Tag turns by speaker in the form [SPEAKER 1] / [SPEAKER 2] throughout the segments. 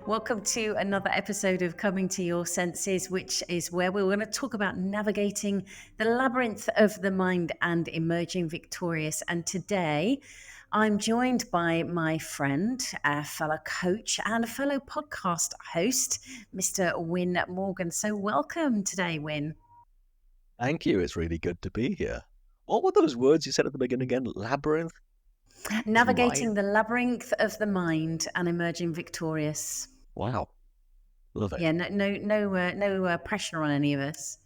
[SPEAKER 1] Welcome to another episode of Coming to Your Senses, which is where we're going to talk about navigating the labyrinth of the mind and emerging victorious. And today I'm joined by my friend, a fellow coach, and a fellow podcast host, Mr. Wyn Morgan. So welcome today, Wyn.
[SPEAKER 2] Thank you. It's really good to be here. What were those words you said at the beginning again? Labyrinth of
[SPEAKER 1] Navigating
[SPEAKER 2] mind?
[SPEAKER 1] the labyrinth of the mind and emerging victorious.
[SPEAKER 2] Wow. Love it.
[SPEAKER 1] Yeah, no pressure on any of us.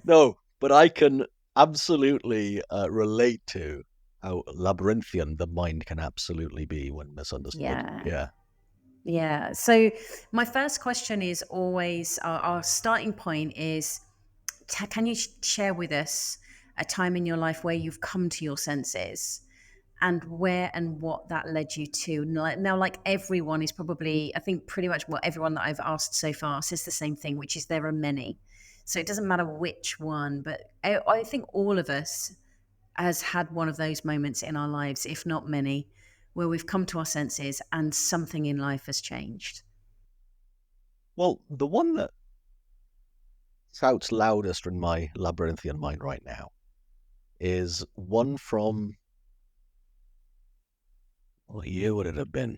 [SPEAKER 2] No, but I can absolutely relate to how labyrinthian the mind can absolutely be when misunderstood.
[SPEAKER 1] Yeah.
[SPEAKER 2] Yeah.
[SPEAKER 1] Yeah. So my first question is always our starting point is can you share with us a time in your life where you've come to your senses and where and what that led you to? Now, like everyone is probably, I think pretty much what everyone that I've asked so far says the same thing, which is there are many. So it doesn't matter which one, but I think all of us has had one of those moments in our lives, if not many, where we've come to our senses and something in life has changed.
[SPEAKER 2] Well, the one that shouts loudest in my labyrinthian mind right now is one from, what year would it have been?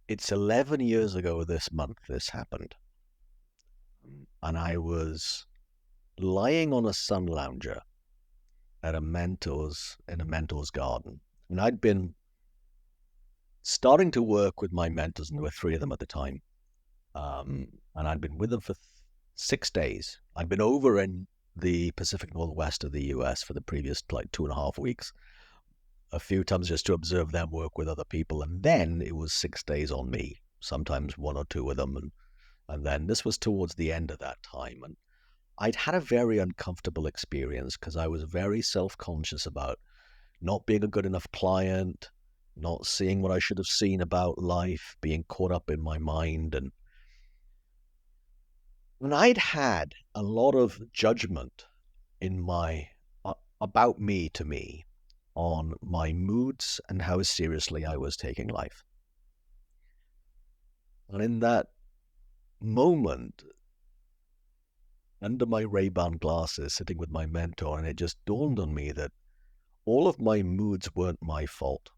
[SPEAKER 2] It's 11 years ago this month this happened. And I was lying on a sun lounger at in a mentor's garden. And I'd been starting to work with my mentors, and there were three of them at the time. And I'd been with them for 6 days. I'd been over in the Pacific Northwest of the US for the previous 2.5 weeks, a few times just to observe them work with other people. And then it was 6 days on me, sometimes one or two of them. And then this was towards the end of that time. And I'd had a very uncomfortable experience because I was very self-conscious about not being a good enough client, not seeing what I should have seen about life, being caught up in my mind. And when I'd had a lot of judgment in my about me to me on my moods and how seriously I was taking life. And in that moment, under my Ray-Ban glasses, sitting with my mentor, and it just dawned on me that all of my moods weren't my fault.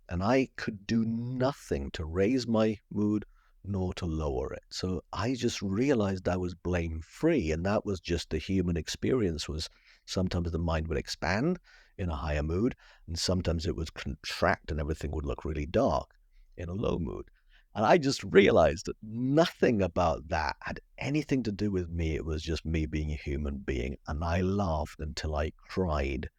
[SPEAKER 2] And I could do nothing to raise my mood nor to lower it. So I just realized I was blame free. And that was just the human experience. Was sometimes the mind would expand in a higher mood, and sometimes it would contract and everything would look really dark in a low mood. And I just realized that nothing about that had anything to do with me. It was just me being a human being. And I laughed until I cried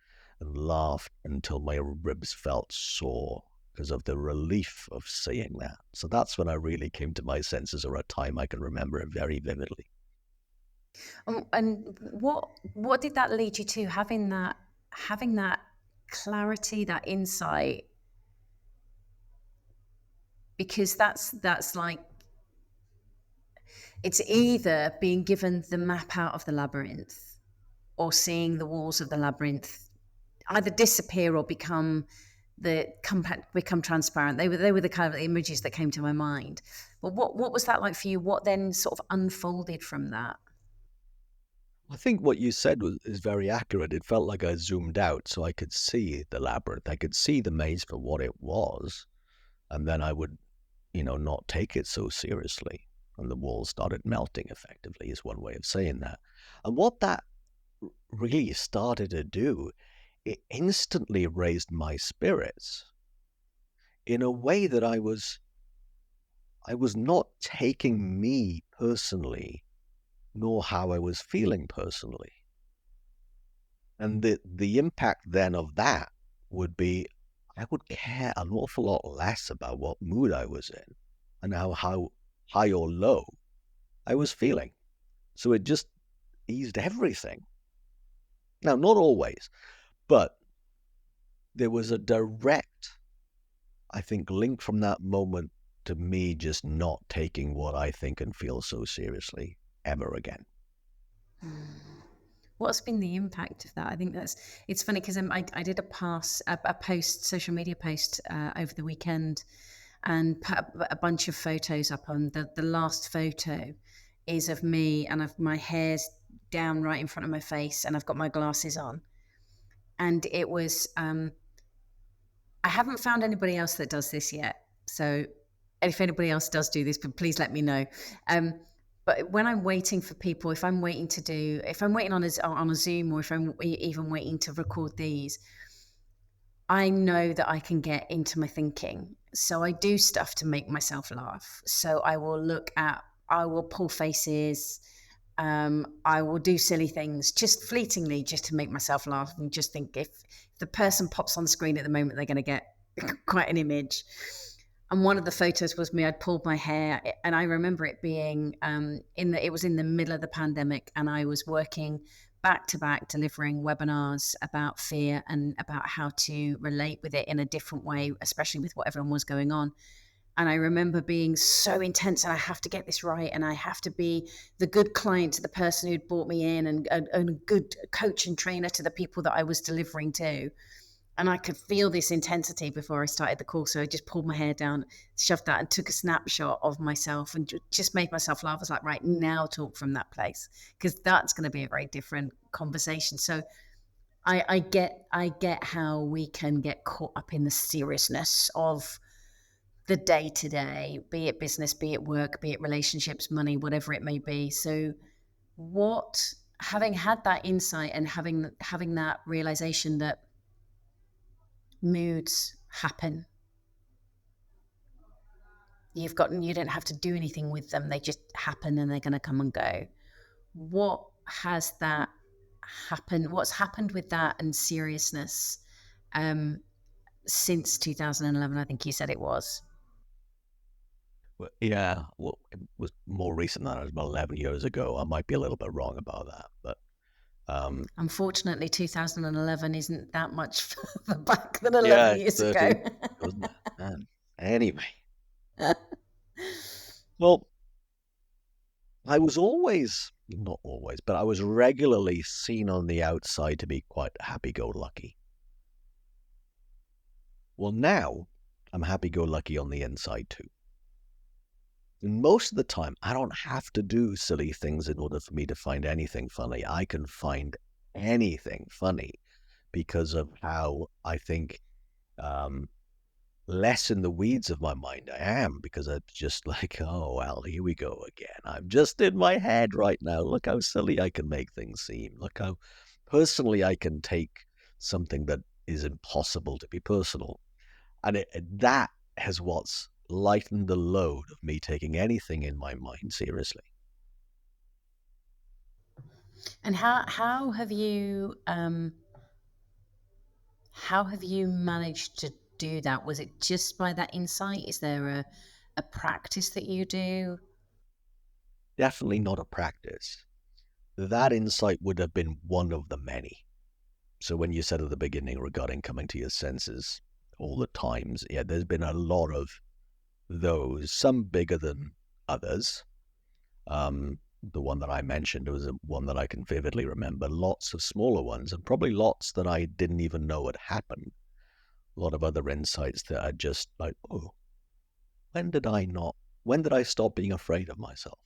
[SPEAKER 2] and laughed until my ribs felt sore because of the relief of seeing that. So that's when I really came to my senses, or a time I can remember very vividly.
[SPEAKER 1] And what did that lead you to having that clarity, that insight? Because that's like it's either being given the map out of the labyrinth or seeing the walls of the labyrinth either disappear or become transparent. They were the kind of images that came to my mind. But what was that like for you? What then sort of unfolded from that?
[SPEAKER 2] I think what you said is very accurate. It felt like I zoomed out so I could see the labyrinth. I could see the maze for what it was. And then I would, not take it so seriously. And the walls started melting effectively, is one way of saying that. And what that really started to do, it instantly raised my spirits in a way that I was not taking me personally, nor how I was feeling personally. And the impact then of that would be I would care an awful lot less about what mood I was in and how high or low I was feeling. So it just eased everything. Now, not always, but there was a direct, I think, link from that moment to me just not taking what I think and feel so seriously ever again.
[SPEAKER 1] What's been the impact of that? I think it's funny because I did a post, social media post over the weekend and put a bunch of photos up. On the last photo is of me, and my hair's down right in front of my face, and I've got my glasses on. And it was, I haven't found anybody else that does this yet. So if anybody else does do this, please let me know. Um, but when I'm waiting for people, if I'm waiting on a Zoom, or if I'm even waiting to record these, I know that I can get into my thinking. So I do stuff to make myself laugh. So I will pull faces. I will do silly things just fleetingly, just to make myself laugh, and just think, if the person pops on screen at the moment, they're going to get quite an image. And one of the photos was me. I'd pulled my hair, and I remember it being it was in the middle of the pandemic, and I was working back to back delivering webinars about fear and about how to relate with it in a different way, especially with what everyone was going on. And I remember being so intense, and I have to get this right, and I have to be the good client to the person who'd brought me in, and a good coach and trainer to the people that I was delivering to. And I could feel this intensity before I started the call. So I just pulled my hair down, shoved that, and took a snapshot of myself, and just made myself laugh. I was like, right, now talk from that place, because that's going to be a very different conversation. So I get how we can get caught up in the seriousness of the day to day, be it business, be it work, be it relationships, money, whatever it may be. So what, having had that insight, and having that realization that moods happen, you don't have to do anything with them, they just happen, and they're going to come and go. What has that happened, what's happened with that and seriousness, um since 2011, I think you said it was?
[SPEAKER 2] Well, yeah, well, it was more recent than that. It was about 11 years ago. I might be a little bit wrong about that, but um,
[SPEAKER 1] Unfortunately, 2011 isn't that much further back than 11
[SPEAKER 2] yeah,
[SPEAKER 1] years ago.
[SPEAKER 2] 13, wasn't it? Man. Anyway, well, I was always, not always, but I was regularly seen on the outside to be quite happy-go-lucky. Well, now I'm happy-go-lucky on the inside too. And most of the time, I don't have to do silly things in order for me to find anything funny. I can find anything funny because of how I think um, less in the weeds of my mind I am, because I'm just like, oh, well, here we go again. I'm just in my head right now. Look how silly I can make things seem. Look how personally I can take something that is impossible to be personal. And that has what's lightened the load of me taking anything in my mind seriously.
[SPEAKER 1] And how have you managed to do that? Was it just by that insight? Is there a practice that you do?
[SPEAKER 2] Definitely not a practice. That insight would have been one of the many. So when you said at the beginning regarding coming to your senses all the times, yeah, there's been a lot of those, some bigger than others. The one that I mentioned was one that I can vividly remember. Lots of smaller ones, and probably lots that I didn't even know had happened. A lot of other insights that are just like, oh, when did I not? When did I stop being afraid of myself?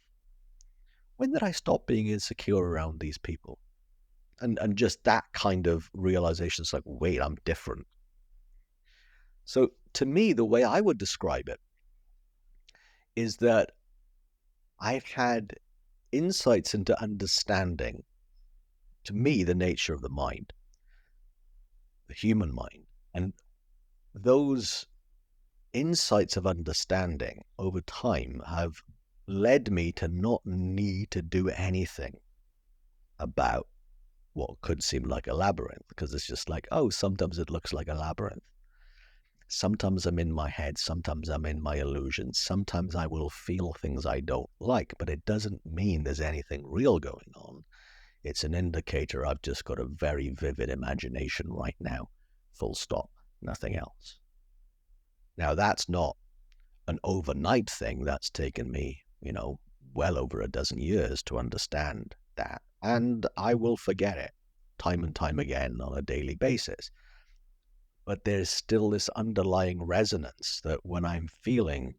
[SPEAKER 2] When did I stop being insecure around these people? And just that kind of realization is like, wait, I'm different. So to me, the way I would describe it is that I've had insights into understanding, to me, the nature of the mind, the human mind. And those insights of understanding over time have led me to not need to do anything about what could seem like a labyrinth, because it's just like, oh, sometimes it looks like a labyrinth. Sometimes I'm in my head, sometimes I'm in my illusions, sometimes I will feel things I don't like, but it doesn't mean there's anything real going on. It's an indicator I've just got a very vivid imagination right now, full stop, nothing else. Now, that's not an overnight thing. That's taken me, well over a dozen years to understand that. And I will forget it time and time again on a daily basis. but there's still this underlying resonance that when I'm feeling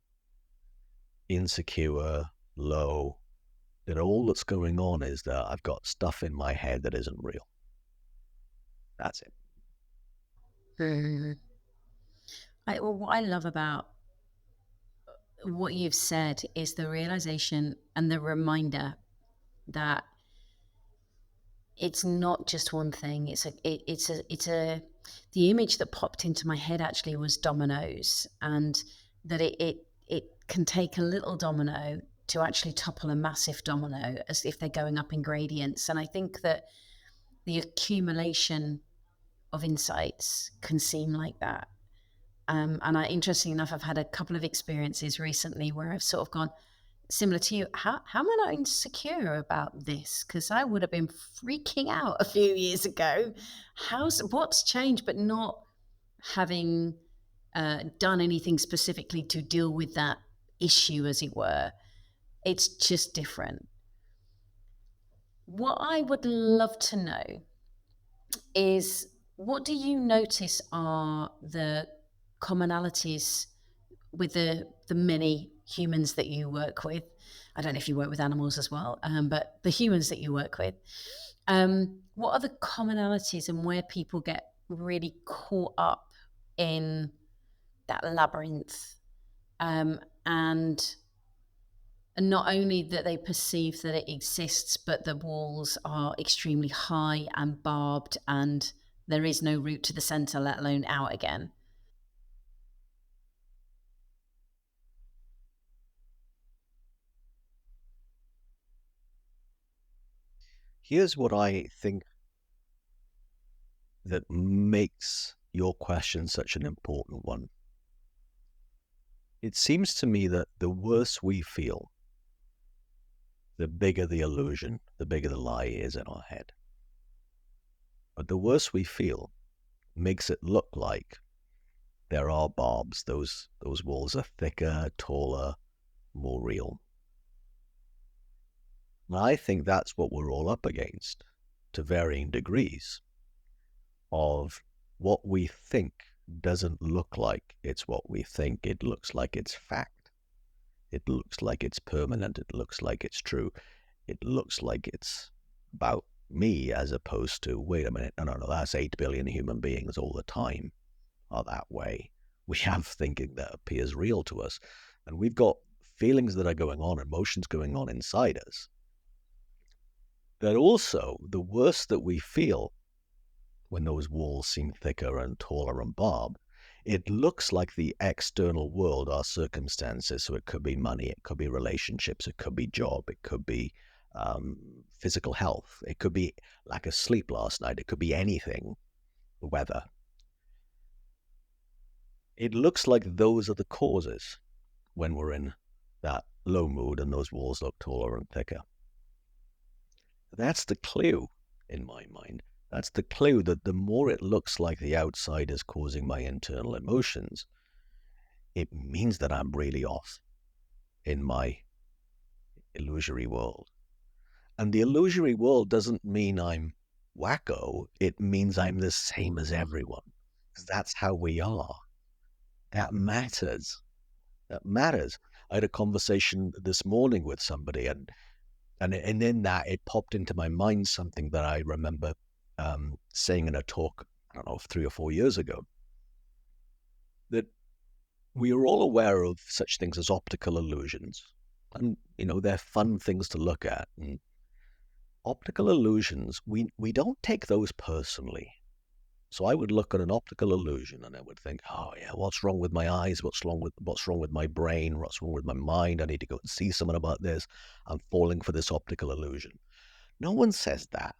[SPEAKER 2] insecure, low, that all that's going on is that I've got stuff in my head that isn't real. That's it.
[SPEAKER 1] Mhm. Well, what I love about what you've said is the realization and the reminder that it's not just one thing. It's a the image that popped into my head actually was dominoes, and that it can take a little domino to actually topple a massive domino as if they're going up in gradients. And I think that the accumulation of insights can seem like that. And interesting enough, I've had a couple of experiences recently where I've sort of gone, similar to you, how am I not insecure about this? Because I would have been freaking out a few years ago. What's changed? But not having done anything specifically to deal with that issue, as it were. It's just different. What I would love to know is, what do you notice are the commonalities with the many humans that you work with? I don't know if you work with animals as well, but the humans that you work with, what are the commonalities and where people get really caught up in that labyrinth? And not only that they perceive that it exists, but the walls are extremely high and barbed, and there is no route to the center, let alone out again.
[SPEAKER 2] Here's what I think that makes your question such an important one. It seems to me that the worse we feel, the bigger the illusion, the bigger the lie is in our head. But the worse we feel makes it look like there are barbs. Those walls are thicker, taller, more real. And I think that's what we're all up against, to varying degrees, of what we think doesn't look like it's what we think. It looks like it's fact. It looks like it's permanent. It looks like it's true. It looks like it's about me, as opposed to, wait a minute, no, that's 8 billion human beings all the time are that way. We have thinking that appears real to us. And we've got feelings that are going on, emotions going on inside us. That also, the worse that we feel when those walls seem thicker and taller and barbed, it looks like the external world, our circumstances. So it could be money, it could be relationships, it could be job, it could be physical health, it could be lack of sleep last night, it could be anything, the weather. It looks like those are the causes when we're in that low mood and those walls look taller and thicker. That's the clue in my mind. That's the clue that the more it looks like the outside is causing my internal emotions, it means that I'm really off in my illusory world. And the illusory world doesn't mean I'm wacko. It means I'm the same as everyone. Because that's how we are. That matters. That matters. I had a conversation this morning with somebody, and in that, it popped into my mind something that I remember saying in a talk, I don't know, 3 or 4 years ago, that we are all aware of such things as optical illusions. And, they're fun things to look at. And optical illusions, we don't take those personally. So I would look at an optical illusion and I would think, oh yeah, what's wrong with my eyes? What's wrong with my brain? What's wrong with my mind? I need to go and see someone about this. I'm falling for this optical illusion. No one says that.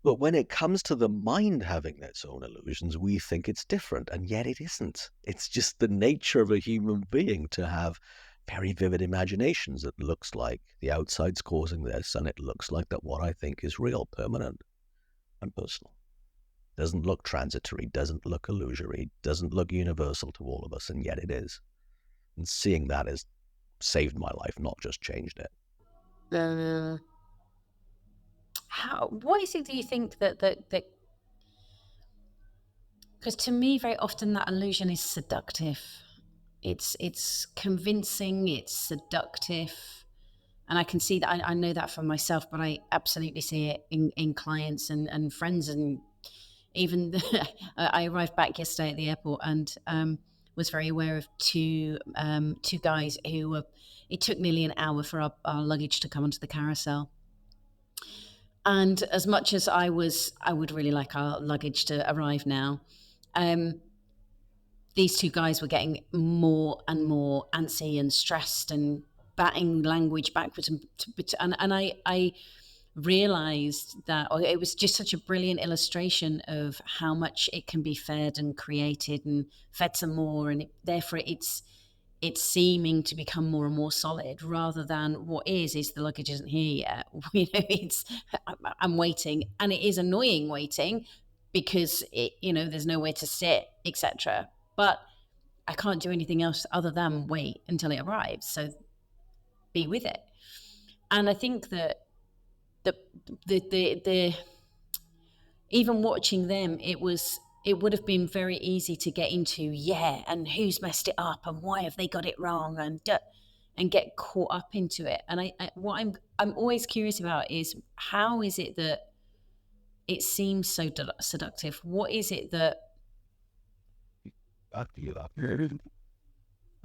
[SPEAKER 2] But when it comes to the mind having its own illusions, we think it's different, and yet it isn't. It's just the nature of a human being to have very vivid imaginations. It looks like the outside's causing this, and it looks like that what I think is real, permanent, and personal. Doesn't look transitory, doesn't look illusory, doesn't look universal to all of us, and yet it is. And seeing that has saved my life, not just changed it.
[SPEAKER 1] Uh, what is it, do you think, that Because to me, very often that illusion is seductive. It's convincing, it's seductive. And I can see that, I know that for myself, but I absolutely see it in clients and friends. And even I arrived back yesterday at the airport and was very aware of two guys who were, it took nearly an hour for our luggage to come onto the carousel. And as much as I would really like our luggage to arrive now, these two guys were getting more and more antsy and stressed and batting language backwards and I realized that, or it was just such a brilliant illustration of how much it can be fed and created and fed some more, and therefore it's seeming to become more and more solid, rather than what is the luggage isn't here yet. It's I'm waiting, and it is annoying waiting because there's nowhere to sit, etc. But I can't do anything else other than wait until it arrives. So be with it. And I think that the even watching them, it would have been very easy to get into, yeah, and who's messed it up and why have they got it wrong, and get caught up into it. And what I'm always curious about is, how is it that it seems so seductive? What is it that I'm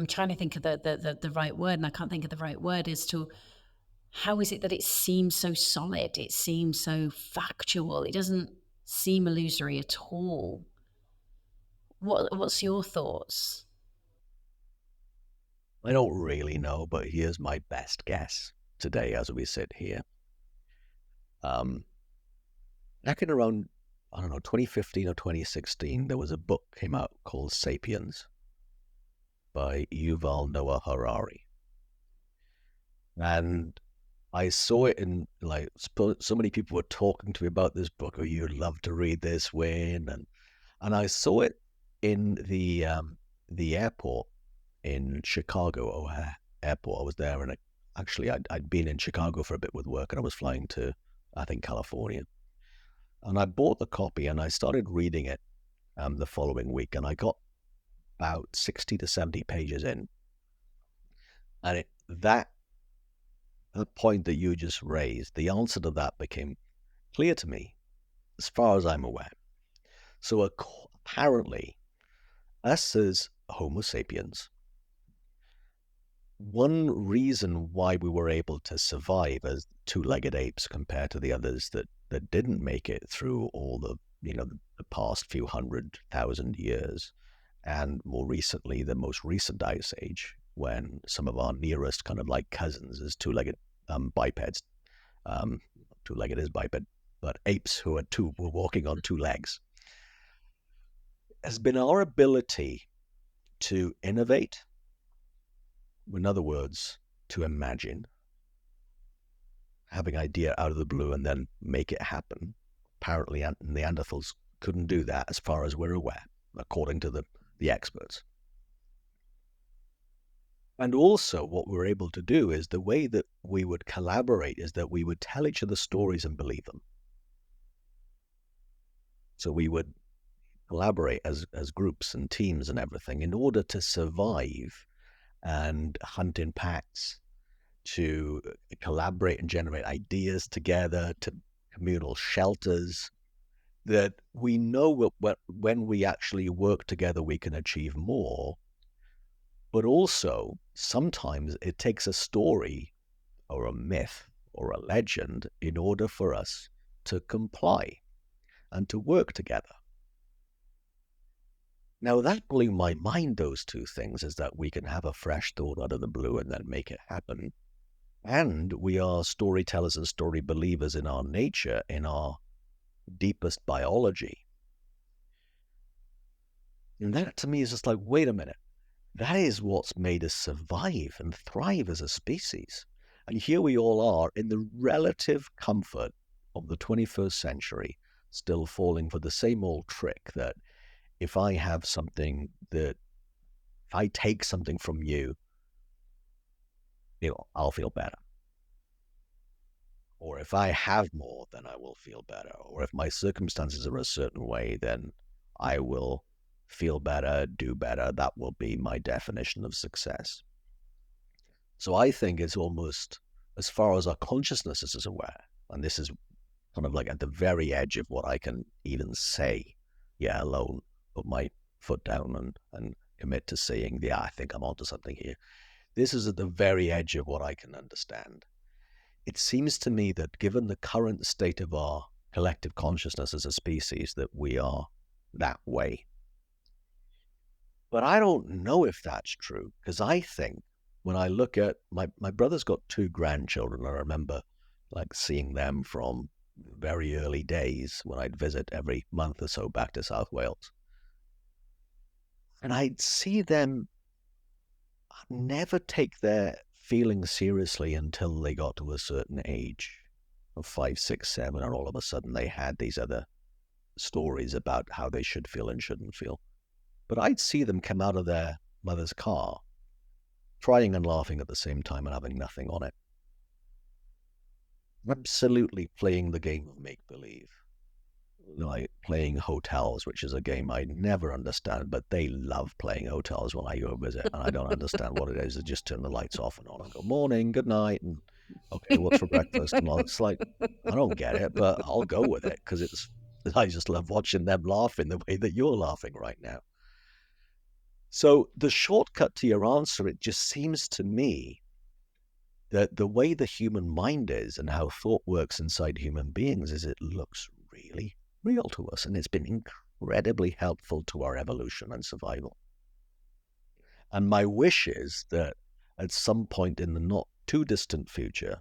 [SPEAKER 1] trying to think of the right word, and I can't think of the right word as to how is it that it seems so solid? It seems so factual. It doesn't seem illusory at all. What's your thoughts?
[SPEAKER 2] I don't really know, but here's my best guess today as we sit here. Back in around, I don't know, 2015 or 2016, there was a book came out called Sapiens by Yuval Noah Harari. And I saw it in, like, so many people were talking to me about this book. Oh, you'd love to read this, Wyn. And I saw it in the airport in Chicago, O'Hare Airport. I was there, and actually I'd been in Chicago for a bit with work, and I was flying to, I think, California. And I bought the copy, and I started reading it the following week, and I got about 60 to 70 pages in. And that point that you just raised, the answer to that became clear to me, as far as I'm aware. So apparently, us as Homo sapiens, one reason why we were able to survive as two-legged apes compared to the others that didn't make it through all the past few 100,000 years, and more recently the most recent ice age, when some of our nearest kind of like cousins as two-legged bipeds, two-legged is biped, but apes who were walking on two legs, has been our ability to innovate. In other words, to imagine, having an idea out of the blue and then make it happen. Apparently, Neanderthals couldn't do that, as far as we're aware, according to the experts. And also, what we're able to do is, the way that we would collaborate is that we would tell each other stories and believe them. So we would collaborate as groups and teams and everything in order to survive and hunt in packs, to collaborate and generate ideas together, to communal shelters, that we know when we actually work together, we can achieve more. But also, sometimes it takes a story or a myth or a legend in order for us to comply and to work together. Now, that blew my mind, those two things, is that we can have a fresh thought out of the blue and then make it happen. And we are storytellers and story believers in our nature, in our deepest biology. And that to me is just like, wait a minute, that is what's made us survive and thrive as a species. And here we all are in the relative comfort of the 21st century, still falling for the same old trick that if I have something, that if I take something from you, I'll feel better. Or if I have more, then I will feel better. Or if my circumstances are a certain way, then I will feel better, do better. That will be my definition of success. So I think it's almost, as far as our consciousness is aware, and this is kind of like at the very edge of what I can even say, yeah, alone, put my foot down and commit to saying, yeah, I think I'm onto something here. This is at the very edge of what I can understand. It seems to me that given the current state of our collective consciousness as a species, that we are that way. But I don't know if that's true, because I think when I look at my brother's got two grandchildren. I remember like seeing them from very early days when I'd visit every month or so back to South Wales. And I'd see them never take their feelings seriously until they got to a certain age of 5, 6, 7, and all of a sudden they had these other stories about how they should feel and shouldn't feel. But I'd see them come out of their mother's car, crying and laughing at the same time and having nothing on it. Absolutely playing the game of make believe. Like playing hotels, which is a game I never understand, but they love playing hotels when I go visit, and I don't understand what it is. They just turn the lights off and on and go, morning, good night, and okay, what's for breakfast? And all. It's like, I don't get it, but I'll go with it because I just love watching them laughing the way that you're laughing right now. So the shortcut to your answer, it just seems to me that the way the human mind is and how thought works inside human beings is it looks really real to us, and it's been incredibly helpful to our evolution and survival. And my wish is that at some point in the not too distant future,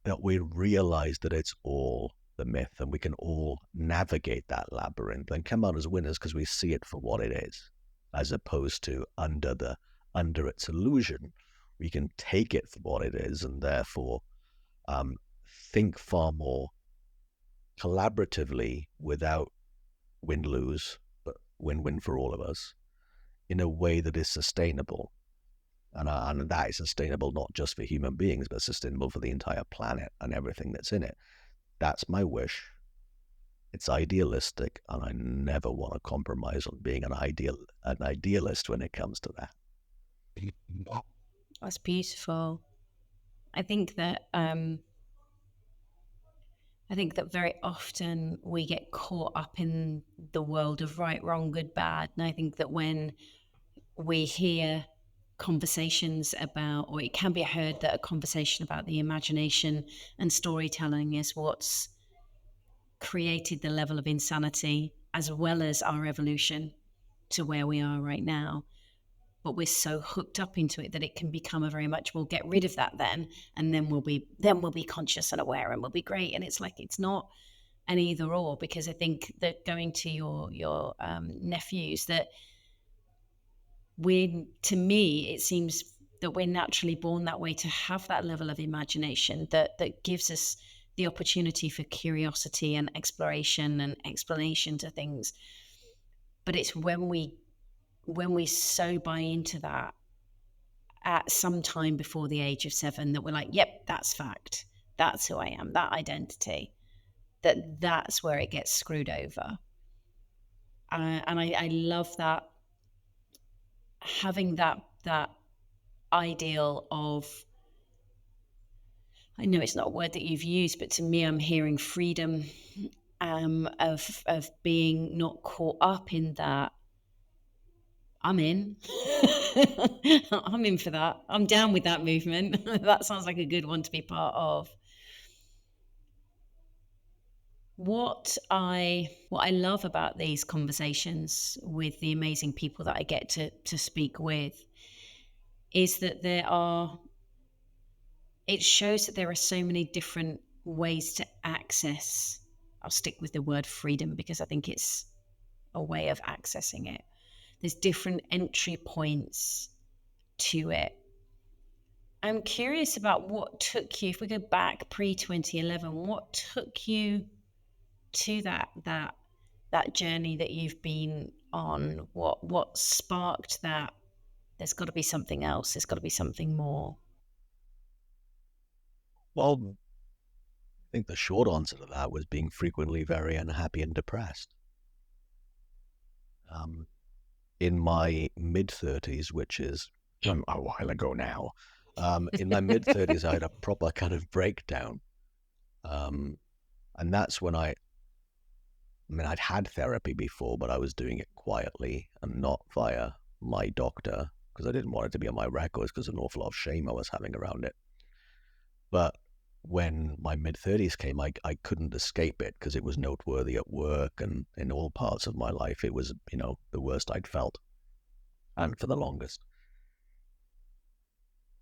[SPEAKER 2] that we realize that it's all the myth and we can all navigate that labyrinth and come out as winners because we see it for what it is, as opposed to under its illusion. We can take it for what it is and therefore think far more collaboratively without win-lose, but win-win for all of us in a way that is sustainable. And that is sustainable not just for human beings, but sustainable for the entire planet and everything that's in it. That's my wish. It's idealistic, and I never want to compromise on being an idealist when it comes to that.
[SPEAKER 1] That's beautiful. I think that very often we get caught up in the world of right, wrong, good, bad. And I think that when we hear conversations about, or it can be heard that a conversation about the imagination and storytelling is what's created the level of insanity as well as our evolution to where we are right now. But we're so hooked up into it that it can become a very much, we'll get rid of that then, and then we'll be conscious and aware and we'll be great. And it's like, it's not an either or, because I think that going to your nephews, that to me, it seems that we're naturally born that way, to have that level of imagination that gives us the opportunity for curiosity and exploration and explanation to things. But it's when we so buy into that at some time before the age of 7 that we're like, yep, that's fact, that's who I am, that identity, that's where it gets screwed over. And I love that, having that ideal of, I know it's not a word that you've used, but to me, I'm hearing freedom, of being not caught up in that. I'm in. I'm in for that. I'm down with that movement. That sounds like a good one to be part of. What I love about these conversations with the amazing people that I get to speak with is that it shows that there are so many different ways to access. I'll stick with the word freedom because I think it's a way of accessing it. There's different entry points to it. I'm curious about what took you, if we go back pre 2011, what took you to that journey that you've been on? What sparked that? There's got to be something else. There's got to be something more.
[SPEAKER 2] Well, I think the short answer to that was being frequently very unhappy and depressed. Um, in my mid-30s, which is a while ago now, in my mid-30s, I had a proper kind of breakdown. Um, and that's when I mean, I'd had therapy before, but I was doing it quietly and not via my doctor because I didn't want it to be on my records because of an awful lot of shame I was having around it. But when my mid-30s came, I couldn't escape it because it was noteworthy at work and in all parts of my life. It was, the worst I'd felt, and for the longest.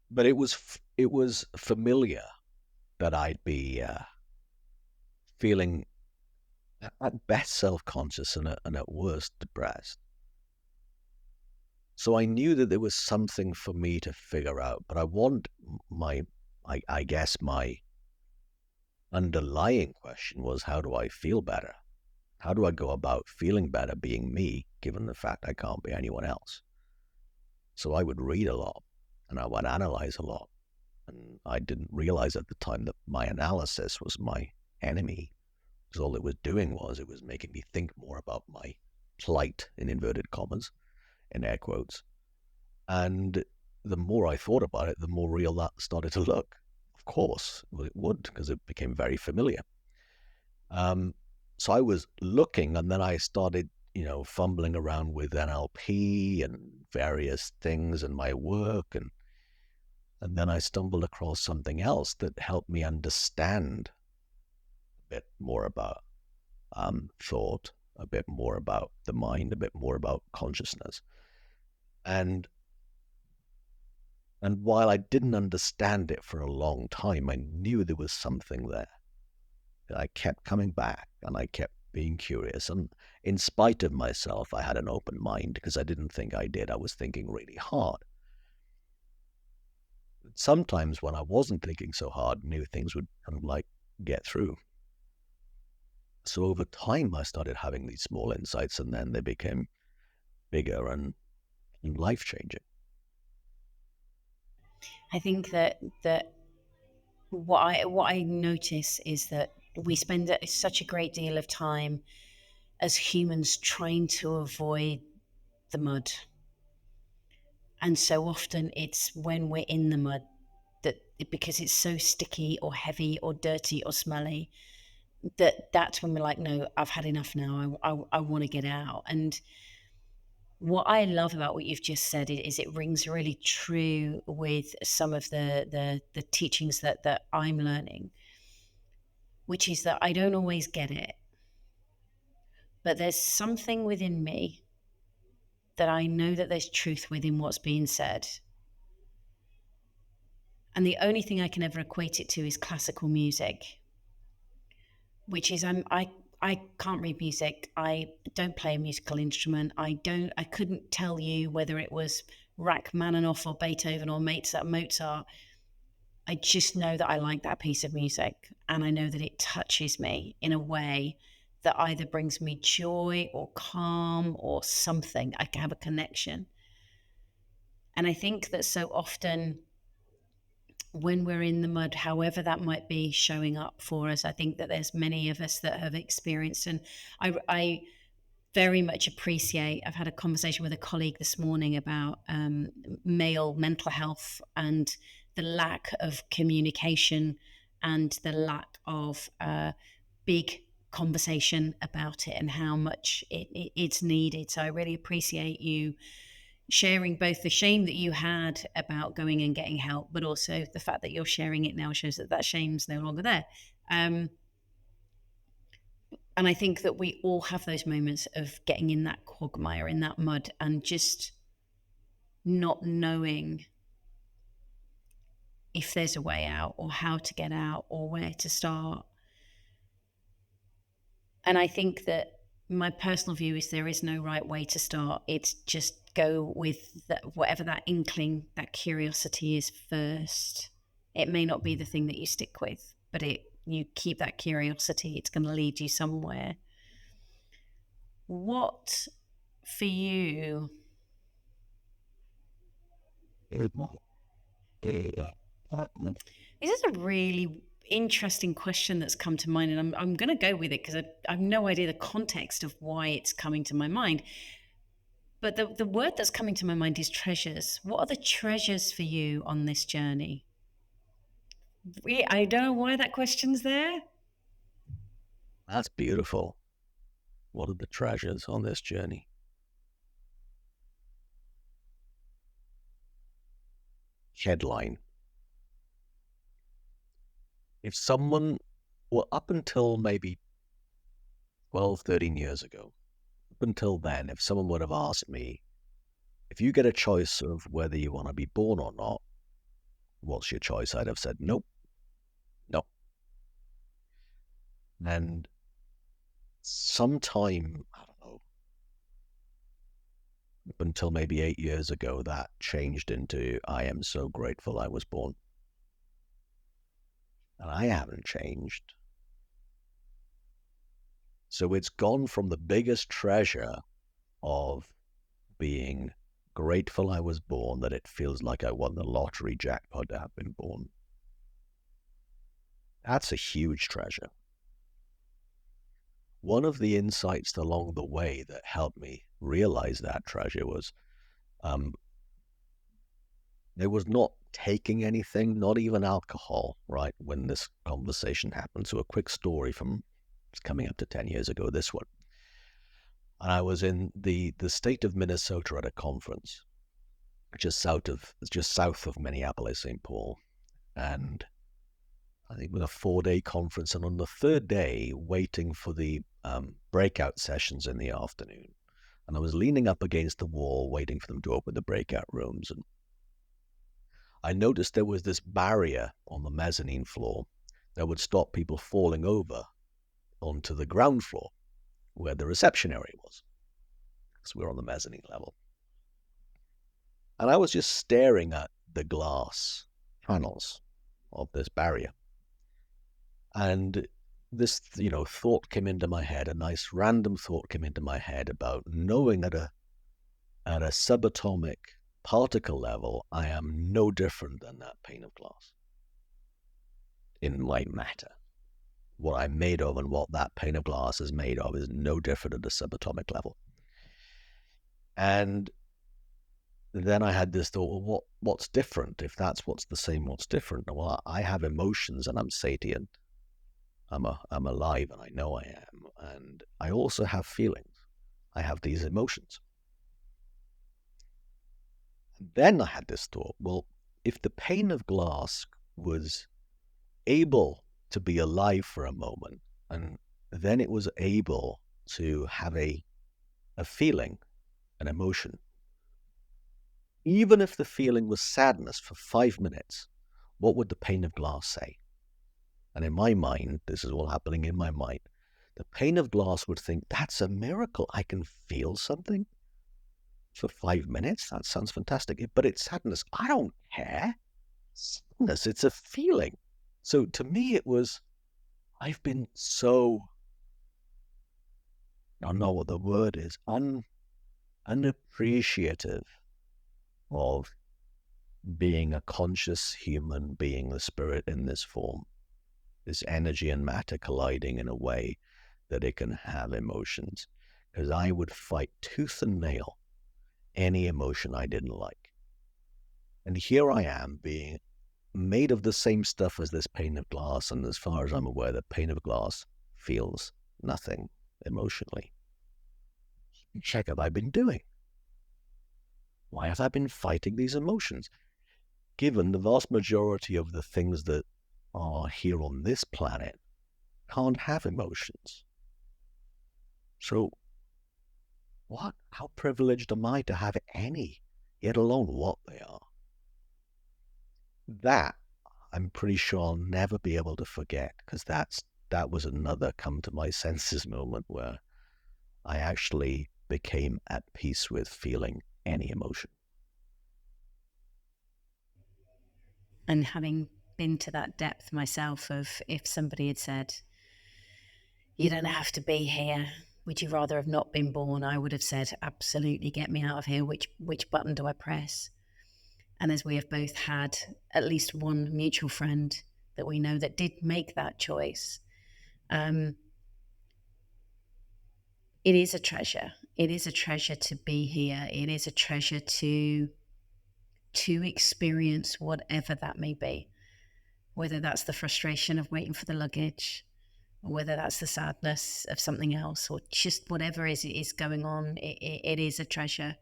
[SPEAKER 2] But it was familiar that I'd be feeling at best self-conscious and at worst depressed. So I knew that there was something for me to figure out, but I guess my underlying question was, how do I feel better? How do I go about feeling better being me, given the fact I can't be anyone else? So I would read a lot and I would analyze a lot. And I didn't realize at the time that my analysis was my enemy. Because all it was doing was it was making me think more about my plight, in inverted commas, in air quotes. And the more I thought about it, the more real that started to look. Of course, well, it would, because it became very familiar. Um, so I was looking, and then I started, fumbling around with NLP and various things and my work, and then I stumbled across something else that helped me understand a bit more about thought, a bit more about the mind, a bit more about consciousness, and And while I didn't understand it for a long time, I knew there was something there. I kept coming back and I kept being curious. And in spite of myself, I had an open mind because I didn't think I did. I was thinking really hard. Sometimes when I wasn't thinking so hard, new things would kind of like get through. So over time, I started having these small insights and then they became bigger and life changing.
[SPEAKER 1] I think that what I notice is that we spend such a great deal of time as humans trying to avoid the mud. And so often it's when we're in the mud that because it's so sticky or heavy or dirty or smelly, that's when we're like, no, I've had enough now. I want to get out. And what I love about what you've just said is it rings really true with some of the teachings that I'm learning, which is that I don't always get it, but there's something within me that I know that there's truth within what's being said. And the only thing I can ever equate it to is classical music, which is I can't read music. I don't play a musical instrument. I couldn't tell you whether it was Rachmaninoff or Beethoven or Mozart. I just know that I like that piece of music and I know that it touches me in a way that either brings me joy or calm or something. I can have a connection. And I think that so often when we're in the mud, however that might be showing up for us, I think that there's many of us that have experienced, and I very much appreciate. I've had a conversation with a colleague this morning about male mental health and the lack of communication and the lack of big conversation about it and how much it's needed. So I really appreciate you sharing both the shame that you had about going and getting help, but also the fact that you're sharing it now shows that that shame's no longer there. And I think that we all have those moments of getting in that quagmire, in that mud, and just not knowing if there's a way out or how to get out or where to start. And I think that my personal view is there is no right way to start. It's just go with whatever that inkling, that curiosity is first. It may not be the thing that you stick with, but you keep that curiosity. It's going to lead you somewhere. What for you? This is a really interesting question that's come to mind, and I'm going to go with it because I have no idea the context of why it's coming to my mind. But the word that's coming to my mind is treasures. What are the treasures for you on this journey? I don't know why that question's there.
[SPEAKER 2] That's beautiful. What are the treasures on this journey? Headline. If someone, well, up until maybe 12, 13 years ago, up until then, if someone would have asked me, if you get a choice of whether you want to be born or not, what's your choice? I'd have said, nope, no. And sometime, I don't know, up until maybe 8 years ago, that changed into, I am so grateful I was born. And I haven't changed. So it's gone from the biggest treasure of being grateful I was born that it feels like I won the lottery jackpot to have been born. That's a huge treasure. One of the insights along the way that helped me realize that treasure was there was not taking anything, not even alcohol, right, when this conversation happened. So a quick story from, it's coming up to 10 years ago, this one. And I was in the state of Minnesota at a conference, just south of Minneapolis, St. Paul. And I think it was a 4-day conference. And on the third day, waiting for the breakout sessions in the afternoon. And I was leaning up against the wall, waiting for them to open the breakout rooms. And I noticed there was this barrier on the mezzanine floor that would stop people falling over onto the ground floor where the reception area was. Because we were on the mezzanine level. And I was just staring at the glass panels of this barrier. And this, thought came into my head, a nice random thought came into my head about knowing at a subatomic particle level, I am no different than that pane of glass in my matter. What I'm made of and what that pane of glass is made of is no different at the subatomic level. And then I had this thought, well, what's different? If that's what's the same, what's different? Well, I have emotions and I'm sapient. I'm alive and I know I am. And I also have feelings. I have these emotions. And then I had this thought, well, if the pane of glass was able to be alive for a moment, and then it was able to have a feeling, an emotion, even if the feeling was sadness for 5 minutes, what would the pane of glass say? And in my mind, this is all happening in my mind, the pane of glass would think, that's a miracle. I can feel something for 5 minutes. That sounds fantastic. But it's sadness. I don't care. Sadness, it's a feeling. So to me, it was, I've been so, I don't know what the word is, unappreciative of being a conscious human being, the spirit in this form, this energy and matter colliding in a way that it can have emotions. Because I would fight tooth and nail any emotion I didn't like. And here I am being made of the same stuff as this pane of glass. And as far as I'm aware, the pane of glass feels nothing emotionally. What the heck have I been doing? Why have I been fighting these emotions? Given the vast majority of the things that are here on this planet can't have emotions. So how privileged am I to have any, yet alone what they are? That I'm pretty sure I'll never be able to forget, because that was another come to my senses moment where I actually became at peace with feeling any emotion.
[SPEAKER 1] And having been to that depth myself of, if somebody had said, you don't have to be here, would you rather have not been born? I would have said, absolutely, get me out of here. Which button do I press? And as we have both had at least one mutual friend that we know that did make that choice, it is a treasure. it is a treasure to be here. It is a treasure to experience whatever that may be, whether that's the frustration of waiting for the luggage, or whether that's the sadness of something else, or just whatever is going on. It is a treasure.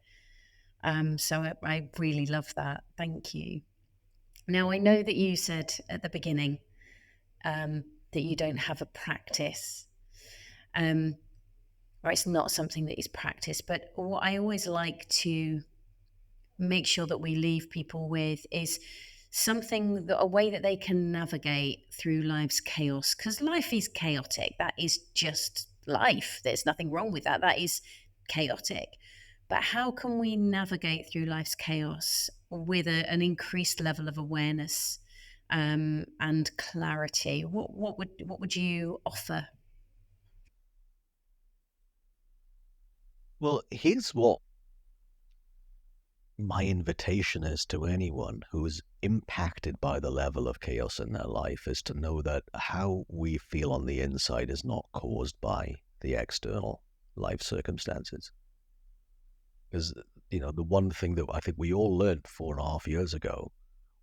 [SPEAKER 1] So I really love that. Thank you. Now, I know that you said at the beginning that you don't have a practice, or it's not something that is practiced. But what I always like to make sure that we leave people with is something that a way that they can navigate through life's chaos, because life is chaotic. That is just life. There's nothing wrong with that. That is chaotic. But how can we navigate through life's chaos with an increased level of awareness and clarity? What would you offer?
[SPEAKER 2] Well, here's what my invitation is to anyone who is impacted by the level of chaos in their life, is to know that how we feel on the inside is not caused by the external life circumstances. Because, the one thing that I think we all learned 4.5 years ago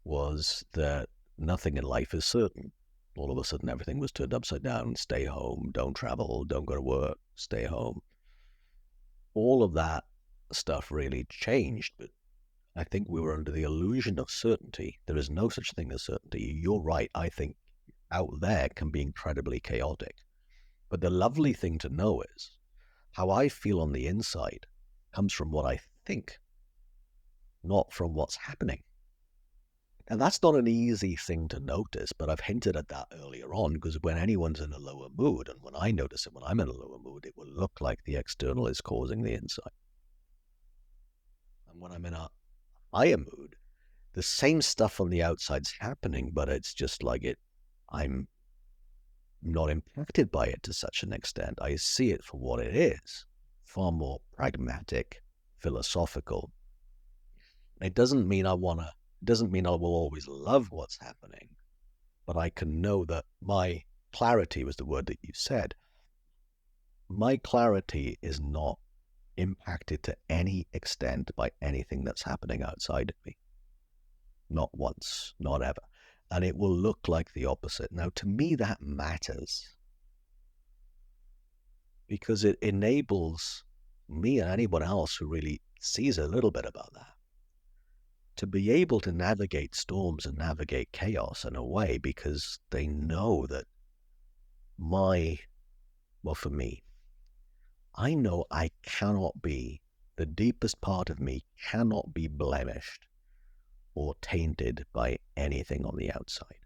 [SPEAKER 2] was that nothing in life is certain. All of a sudden, everything was turned upside down. Stay home, don't travel, don't go to work, stay home. All of that stuff really changed, but I think we were under the illusion of certainty. There is no such thing as certainty. You're right. I think out there can be incredibly chaotic. But the lovely thing to know is how I feel on the inside comes from what I think, not from what's happening. And that's not an easy thing to notice, but I've hinted at that earlier on, because when anyone's in a lower mood, and when I notice it when I'm in a lower mood, it will look like the external is causing the inside. And when I'm in a higher mood, the same stuff on the outside's happening, but it's just like I'm not impacted by it to such an extent. I see it for what it is, far more pragmatic, philosophical. It doesn't mean I will always love what's happening, but I can know that my clarity was the word that you said. My clarity is not impacted to any extent by anything that's happening outside of me. Not once, not ever. And it will look like the opposite. Now, to me, that matters because it enables me and anyone else who really sees a little bit about that to be able to navigate storms and navigate chaos in a way, because they know that for me, I know I cannot be, the deepest part of me cannot be blemished or tainted by anything on the outside.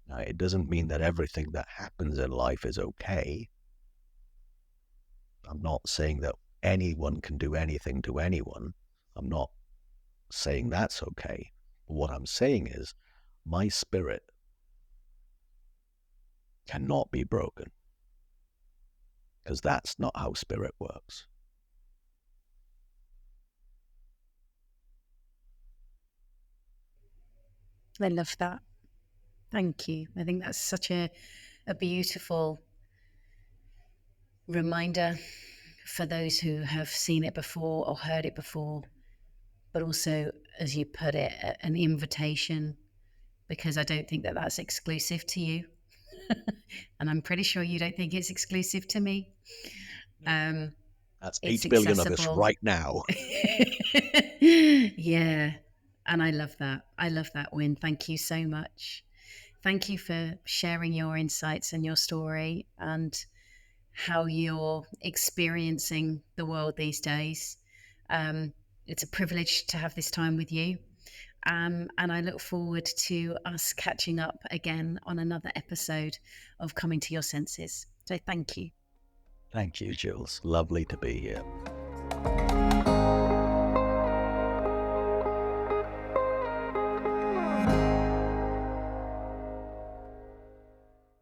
[SPEAKER 2] Now, it doesn't mean that everything that happens in life is okay. I'm not saying that anyone can do anything to anyone. I'm not saying that's okay. But what I'm saying is my spirit cannot be broken, because that's not how spirit works.
[SPEAKER 1] I love that. Thank you. I think that's such a beautiful reminder for those who have seen it before or heard it before, but also, as you put it, an invitation, because I don't think that that's exclusive to you. And I'm pretty sure you don't think it's exclusive to me. Um,
[SPEAKER 2] That's
[SPEAKER 1] it's
[SPEAKER 2] 8 billion of us
[SPEAKER 1] accessible.
[SPEAKER 2] right now.
[SPEAKER 1] Yeah. And I love that. I love that, Wyn. Thank you so much. Thank you for sharing your insights and your story and how you're experiencing the world these days. It's a privilege to have this time with you. And I look forward to us catching up again on another episode of Coming to Your Senses. So thank you.
[SPEAKER 2] Thank you, Jules. Lovely to be here.